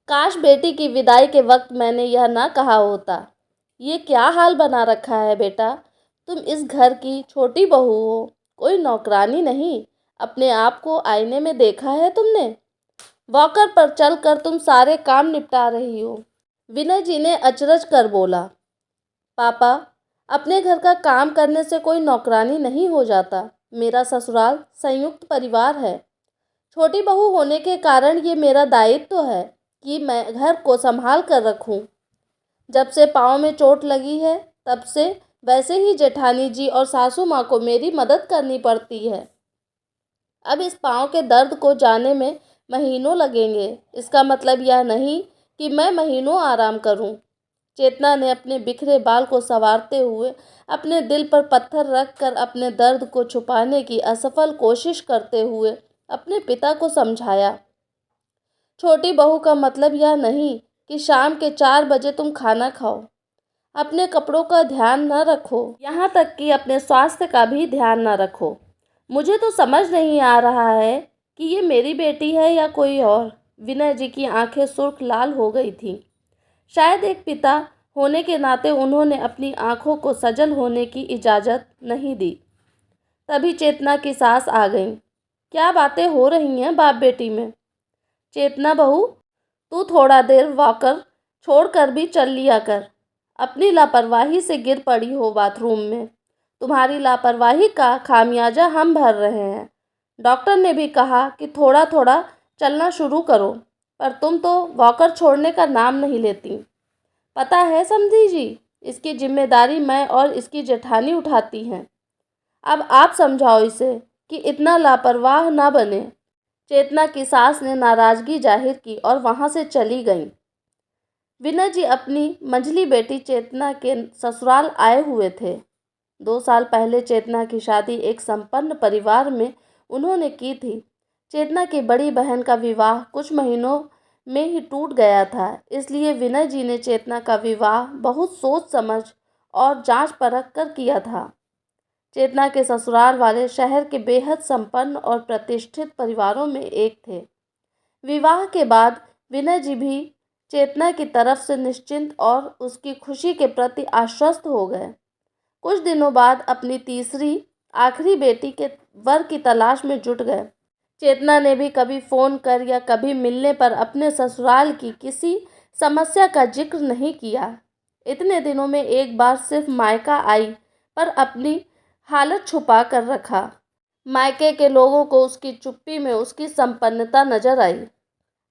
काश बेटी की विदाई के वक्त मैंने यह ना कहा होता। ये क्या हाल बना रखा है बेटा। तुम इस घर की छोटी बहू हो, कोई नौकरानी नहीं। अपने आप को आईने में देखा है तुमने? वॉकर पर चलकर तुम सारे काम निपटा रही हो। विनय जी ने अचरज कर बोला, पापा, अपने घर का काम करने से कोई नौकरानी नहीं हो जाता। मेरा ससुराल संयुक्त परिवार है। छोटी बहू होने के कारण ये मेरा दायित्व है कि मैं घर को संभाल कर रखूं। जब से पाँव में चोट लगी है तब से वैसे ही जेठानी जी और सासू माँ को मेरी मदद करनी पड़ती है। अब इस पाँव के दर्द को जाने में महीनों लगेंगे। इसका मतलब यह नहीं कि मैं महीनों आराम करूं। चेतना ने अपने बिखरे बाल को संवारते हुए अपने दिल पर पत्थर रखकर अपने दर्द को छुपाने की असफल कोशिश करते हुए अपने पिता को समझाया। छोटी बहू का मतलब यह नहीं कि शाम के 4 बजे तुम खाना खाओ। अपने कपड़ों का ध्यान न रखो, यहाँ तक कि अपने स्वास्थ्य का भी ध्यान न रखो। मुझे तो समझ नहीं आ रहा है कि ये मेरी बेटी है या कोई और। विनय जी की आंखें सुर्ख लाल हो गई थीं। शायद एक पिता होने के नाते उन्होंने अपनी आंखों को सजल होने की इजाज़त नहीं दी। तभी चेतना की सास आ गईं। क्या बातें हो रही हैं बाप बेटी में? चेतना बहू, तू थोड़ा देर वॉकर छोड़कर भी चल लिया कर। अपनी लापरवाही से गिर पड़ी हो बाथरूम में। तुम्हारी लापरवाही का खामियाजा हम भर रहे हैं। डॉक्टर ने भी कहा कि थोड़ा थोड़ा चलना शुरू करो, पर तुम तो वॉकर छोड़ने का नाम नहीं लेती। पता है समधी जी, इसकी जिम्मेदारी मैं और इसकी जेठानी उठाती हैं। अब आप समझाओ इसे कि इतना लापरवाह ना बने। चेतना की सास ने नाराजगी जाहिर की और वहां से चली गईं। विनय जी अपनी मंझली बेटी चेतना के ससुराल आए हुए थे। 2 साल पहले चेतना की शादी एक संपन्न परिवार में उन्होंने की थी। चेतना की बड़ी बहन का विवाह कुछ महीनों में ही टूट गया था, इसलिए विनय जी ने चेतना का विवाह बहुत सोच समझ और जांच परख कर किया था। चेतना के ससुराल वाले शहर के बेहद संपन्न और प्रतिष्ठित परिवारों में एक थे। विवाह के बाद विनय जी भी चेतना की तरफ से निश्चिंत और उसकी खुशी के प्रति आश्वस्त हो गए। कुछ दिनों बाद अपनी तीसरी आखिरी बेटी के वर की तलाश में जुट गए। चेतना ने भी कभी फ़ोन कर या कभी मिलने पर अपने ससुराल की किसी समस्या का जिक्र नहीं किया। इतने दिनों में एक बार सिर्फ मायका आई, पर अपनी हालत छुपा कर रखा। मायके के लोगों को उसकी चुप्पी में उसकी संपन्नता नजर आई।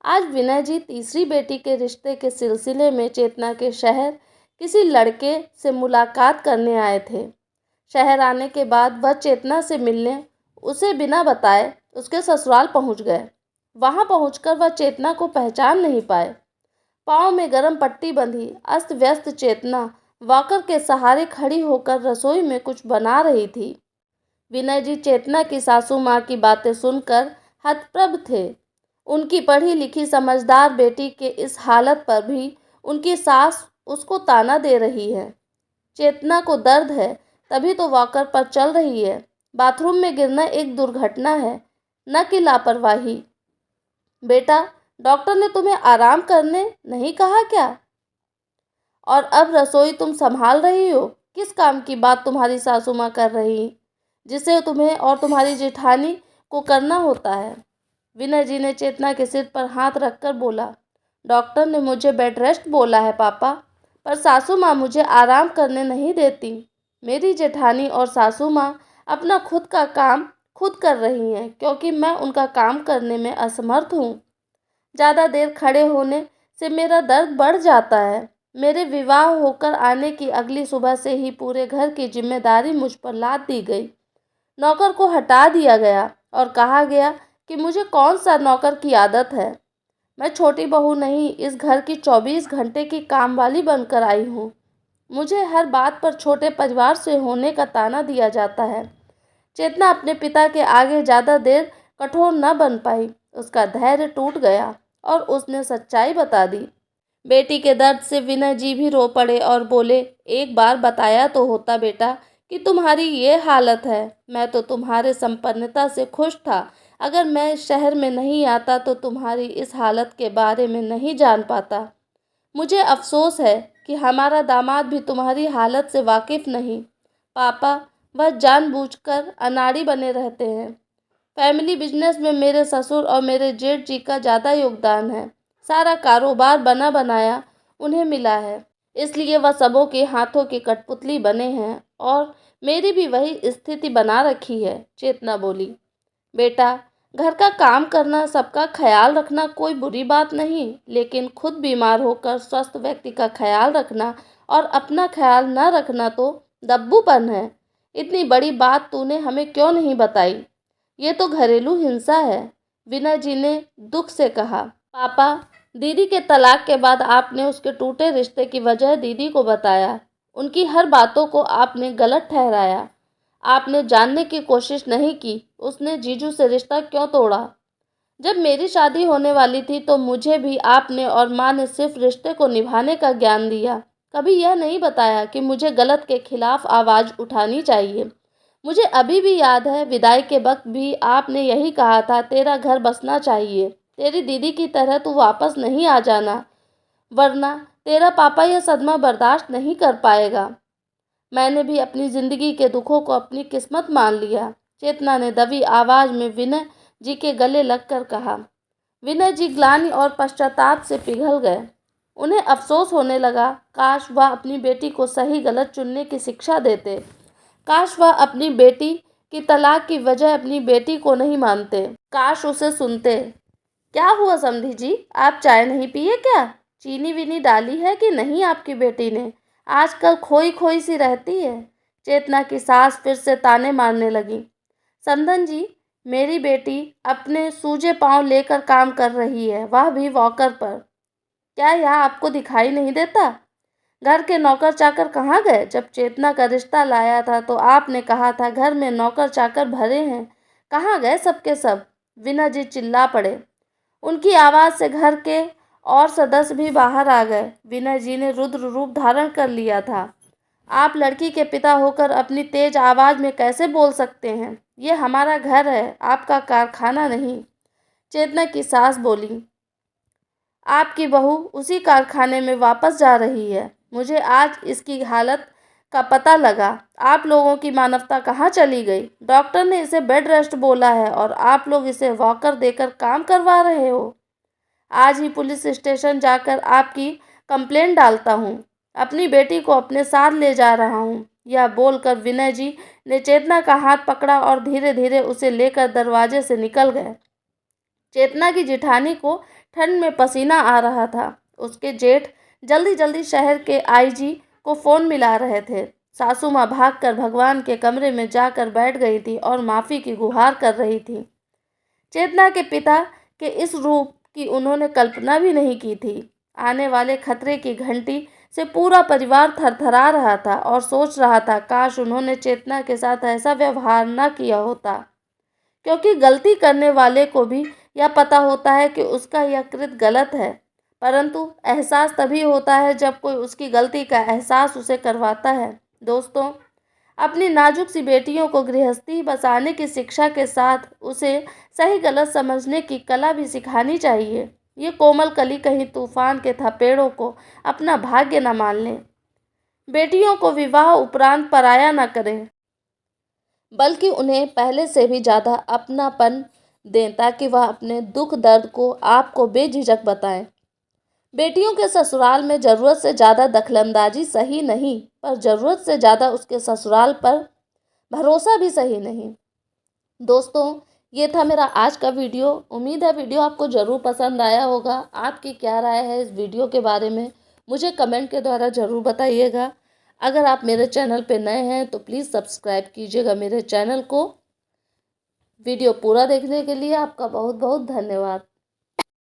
आज विनय जी तीसरी बेटी के रिश्ते के सिलसिले में चेतना के शहर किसी लड़के से मुलाकात करने आए थे। शहर आने के बाद वह चेतना से मिलने उसे बिना बताए उसके ससुराल पहुंच गए। वहां पहुंचकर वह चेतना को पहचान नहीं पाए। पाँव में गरम पट्टी बंधी अस्त व्यस्त चेतना वॉकर के सहारे खड़ी होकर रसोई में कुछ बना रही थी। विनय जी चेतना की सासू माँ की बातें सुनकर हतप्रभ थे। उनकी पढ़ी लिखी समझदार बेटी के इस हालत पर भी उनकी सास उसको ताना दे रही है। चेतना को दर्द है, तभी तो वॉकर पर चल रही है। बाथरूम में गिरना एक दुर्घटना है, न कि लापरवाही। बेटा, डॉक्टर ने तुम्हें आराम करने नहीं कहा क्या? और अब रसोई तुम संभाल रही हो। किस काम की बात तुम्हारी सासू माँ कर रही, जिसे तुम्हें और तुम्हारी जेठानी को करना होता है? विनय जी ने चेतना के सिर पर हाथ रखकर बोला, डॉक्टर ने मुझे बेड रेस्ट बोला है पापा, पर सासू माँ मुझे आराम करने नहीं देती। मेरी जेठानी और सासू माँ अपना खुद का काम खुद कर रही हैं, क्योंकि मैं उनका काम करने में असमर्थ हूँ। ज़्यादा देर खड़े होने से मेरा दर्द बढ़ जाता है। मेरे विवाह होकर आने की अगली सुबह से ही पूरे घर की जिम्मेदारी मुझ पर लाद दी गई। नौकर को हटा दिया गया और कहा गया कि मुझे कौन सा नौकर की आदत है। मैं छोटी बहू नहीं, इस घर की 24 घंटे की कामवाली बनकर आई हूँ। मुझे हर बात पर छोटे परिवार से होने का ताना दिया जाता है। चेतना अपने पिता के आगे ज़्यादा देर कठोर न बन पाई। उसका धैर्य टूट गया और उसने सच्चाई बता दी। बेटी के दर्द से विनय जी भी रो पड़े और बोले, एक बार बताया तो होता बेटा कि तुम्हारी ये हालत है। मैं तो तुम्हारे संपन्नता से खुश था। अगर मैं इस शहर में नहीं आता तो तुम्हारी इस हालत के बारे में नहीं जान पाता। मुझे अफ़सोस है कि हमारा दामाद भी तुम्हारी हालत से वाकिफ़ नहीं। पापा, वह जानबूझकर अनाड़ी बने रहते हैं। फैमिली बिजनेस में मेरे ससुर और मेरे जेठ जी का ज़्यादा योगदान है। सारा कारोबार बना बनाया उन्हें मिला है, इसलिए वह सबों के हाथों की कठपुतली बने हैं और मेरी भी वही स्थिति बना रखी है। चेतना बोली, बेटा, घर का काम करना, सबका ख्याल रखना कोई बुरी बात नहीं, लेकिन खुद बीमार होकर स्वस्थ व्यक्ति का ख्याल रखना और अपना ख्याल न रखना तो दब्बूपन है। इतनी बड़ी बात तूने हमें क्यों नहीं बताई? ये तो घरेलू हिंसा है, विनय जी ने दुख से कहा। पापा, दीदी के तलाक के बाद आपने उसके टूटे रिश्ते की वजह दीदी को बताया। उनकी हर बातों को आपने गलत ठहराया। आपने जानने की कोशिश नहीं की उसने जीजू से रिश्ता क्यों तोड़ा। जब मेरी शादी होने वाली थी तो मुझे भी आपने और माँ ने सिर्फ रिश्ते को निभाने का ज्ञान दिया। कभी यह नहीं बताया कि मुझे गलत के खिलाफ आवाज़ उठानी चाहिए। मुझे अभी भी याद है, विदाई के वक्त भी आपने यही कहा था, तेरा घर बसना चाहिए, तेरी दीदी की तरह तू वापस नहीं आ जाना, वरना तेरा पापा यह सदमा बर्दाश्त नहीं कर पाएगा। मैंने भी अपनी ज़िंदगी के दुखों को अपनी किस्मत मान लिया। चेतना ने दबी आवाज़ में विनय जी के गले लगकर कहा। विनय जी ग्लानि और पश्चाताप से पिघल गए। उन्हें अफसोस होने लगा, काश वह अपनी बेटी को सही गलत चुनने की शिक्षा देते। काश वह अपनी बेटी की तलाक की वजह अपनी बेटी को नहीं मानते। काश उसे सुनते। क्या हुआ समधी जी, आप चाय नहीं पिए क्या? चीनी वीनी डाली है कि नहीं आपकी बेटी ने? आजकल खोई खोई सी रहती है। चेतना की सास फिर से ताने मारने लगी। समधन जी, मेरी बेटी अपने सूजे पांव लेकर काम कर रही है, वह भी वॉकर पर। क्या यह आपको दिखाई नहीं देता? घर के नौकर चाकर कहाँ गए? जब चेतना का रिश्ता लाया था तो आपने कहा था घर में नौकर चाकर भरे हैं, कहाँ गए सबके सब? विनय जी चिल्ला पड़े। उनकी आवाज़ से घर के और सदस्य भी बाहर आ गए। विनय जी ने रुद्र रूप धारण कर लिया था। आप लड़की के पिता होकर अपनी तेज आवाज़ में कैसे बोल सकते हैं? ये हमारा घर है, आपका कारखाना नहीं। चेतना की सास बोली, आपकी बहू उसी कारखाने में वापस जा रही है। मुझे आज इसकी हालत का पता लगा। आप लोगों की मानवता कहाँ चली गई? डॉक्टर ने इसे बेड रेस्ट बोला है और आप लोग इसे वॉकर देकर काम करवा रहे हो। आज ही पुलिस स्टेशन जाकर आपकी कंप्लेंट डालता हूँ। अपनी बेटी को अपने साथ ले जा रहा हूँ। यह बोलकर विनय जी ने चेतना का हाथ पकड़ा और धीरे धीरे उसे लेकर दरवाजे से निकल गए। चेतना की जिठानी को ठंड में पसीना आ रहा था। उसके जेठ जल्दी जल्दी शहर के आईजी को फ़ोन मिला रहे थे। सासू माँ भागकर भगवान के कमरे में जाकर बैठ गई थी और माफ़ी की गुहार कर रही थी। चेतना के पिता के इस रूप की उन्होंने कल्पना भी नहीं की थी। आने वाले खतरे की घंटी से पूरा परिवार थरथरा रहा था और सोच रहा था, काश उन्होंने चेतना के साथ ऐसा व्यवहार न किया होता। क्योंकि गलती करने वाले को भी यह पता होता है कि उसका यह कृत्य गलत है, परंतु एहसास तभी होता है जब कोई उसकी गलती का एहसास उसे करवाता है। दोस्तों, अपनी नाजुक सी बेटियों को गृहस्थी बसाने की शिक्षा के साथ उसे सही गलत समझने की कला भी सिखानी चाहिए। ये कोमल कली कहीं तूफान के थपेड़ों को अपना भाग्य न मान लें। बेटियों को विवाह उपरांत पराया न करें, बल्कि उन्हें पहले से भी ज़्यादा अपनापन दें ताकि वह अपने दुख दर्द को आपको बेझिझक बताएं। बेटियों के ससुराल में ज़रूरत से ज़्यादा दखलंदाजी सही नहीं, पर ज़रूरत से ज़्यादा उसके ससुराल पर भरोसा भी सही नहीं। दोस्तों, ये था मेरा आज का वीडियो। उम्मीद है वीडियो आपको ज़रूर पसंद आया होगा। आपकी क्या राय है इस वीडियो के बारे में, मुझे कमेंट के द्वारा ज़रूर बताइएगा। अगर आप मेरे चैनल पे नए हैं तो प्लीज़ सब्सक्राइब कीजिएगा मेरे चैनल को। वीडियो पूरा देखने के लिए आपका बहुत बहुत धन्यवाद।